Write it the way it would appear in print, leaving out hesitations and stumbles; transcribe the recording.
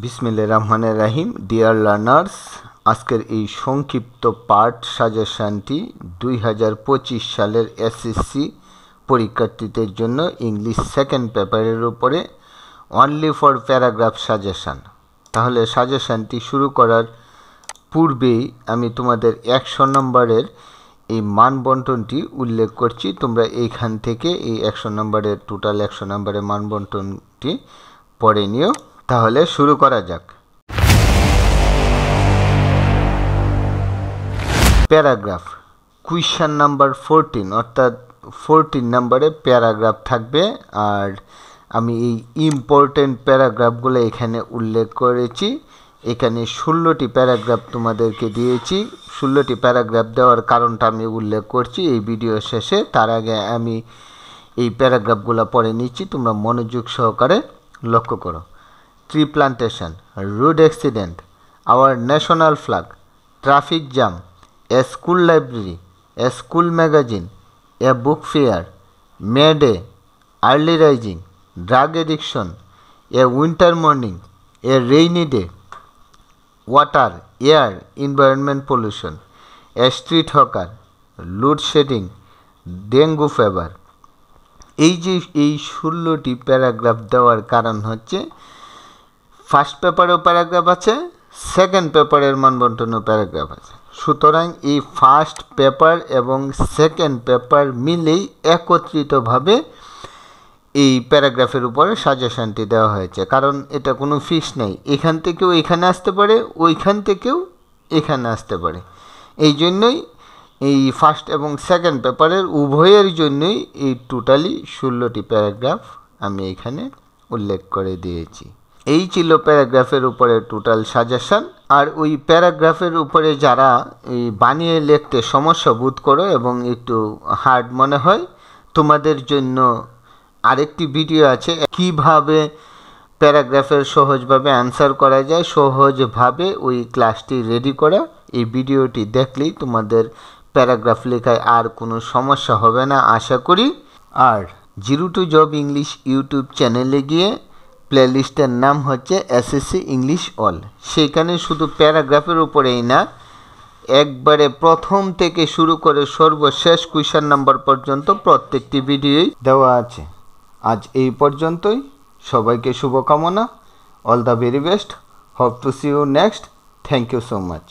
বিসমিল্লাহির রহমানির রহিম। Dear learners, আজকের এই সংক্ষিপ্ত পাঠ সাজেশনটি 2025 সালের এসএসসি পরীক্ষার্থীদের জন্য ইংলিশ সেকেন্ড পেপারের উপরে অনলি ফর প্যারাগ্রাফ সাজেশন। তাহলে সাজেশনটি শুরু করার পূর্বেই আমি তোমাদের 100 নম্বরের এই মানবন্টনটি উল্লেখ করছি। তোমরা এইখান থেকে এই 100 নম্বরের টোটাল 100 নম্বরের মানবন্টনটি পড়ে নিও। তাহলে শুরু করা যাক। প্যারাগ্রাফ কুয়েশ্চন নাম্বার 14, অর্থাৎ 14 নম্বরে প্যারাগ্রাফ থাকবে। আর আমি এই ইম্পর্টেন্ট প্যারাগ্রাফগুলো এখানে উল্লেখ করেছি। এখানে 16টি প্যারাগ্রাফ তোমাদেরকে দিয়েছি। 16টি প্যারাগ্রাফ দেওয়ার কারণটা আমি উল্লেখ করছি এই ভিডিও শেষে। তার আগে আমি এই প্যারাগ্রাফগুলো পড়ে নিচ্ছি, তোমরা মনোযোগ সহকারে লক্ষ্য করো। Tree plantation, road accident, our national flag, traffic jam, a school library, a school magazine, a book fair, May Day, early rising, drug addiction, a winter morning, a rainy day, water, air, environment pollution, a street hawker, load shedding, dengue fever। এই যে 16টি paragraph দেওয়ার কারণ হচ্ছে first পেপারেও paragraph আছে, second পেপারের মানবন্টনেও paragraph আছে। সুতরাং এই ফার্স্ট পেপার এবং সেকেন্ড পেপার মিলেই একত্রিতভাবে এই প্যারাগ্রাফের উপরে সাজেশনটি দেওয়া হয়েছে। কারণ এটা কোনো ফিক্স নেই, এখান থেকেও এখানে আসতে পারে, ওইখান থেকেও এখানে আসতে পারে। এই জন্যই এই ফার্স্ট এবং সেকেন্ড পেপারের উভয়ের জন্যই এই টোটালি 16টি প্যারাগ্রাফ আমি এখানে উল্লেখ করে দিয়েছি। এই ছিল প্যারাগ্রাফের উপরে টোটাল সাজেশন। আর ওই প্যারাগ্রাফের উপরে যারা এই বানিয়ে লিখতে সমস্যা বোধ করো এবং একটু হার্ড মনে হয়, তোমাদের জন্য আরেকটি ভিডিও আছে কিভাবে প্যারাগ্রাফের সহজভাবে অ্যান্সার করা যায়, সহজভাবে ওই ক্লাসটি রেডি করা। এই ভিডিওটি দেখলেই তোমাদের প্যারাগ্রাফ লেখায় আর কোনো সমস্যা হবে না আশা করি। আর zero to job English YouTube চ্যানেলে গিয়ে প্লেলিস্টের নাম হচ্ছে এসএসসি ইংলিশ অল। সেখানে শুধু প্যারাগ্রাফের উপরেই না, একবারে প্রথম থেকে শুরু করে সর্বশেষ কোয়েশ্চন নাম্বার পর্যন্ত প্রত্যেকটি ভিডিওই দেওয়া আছে। আজ এই পর্যন্তই। সবাইকে শুভকামনা। All the very best. Hope to see you next. Thank you so much.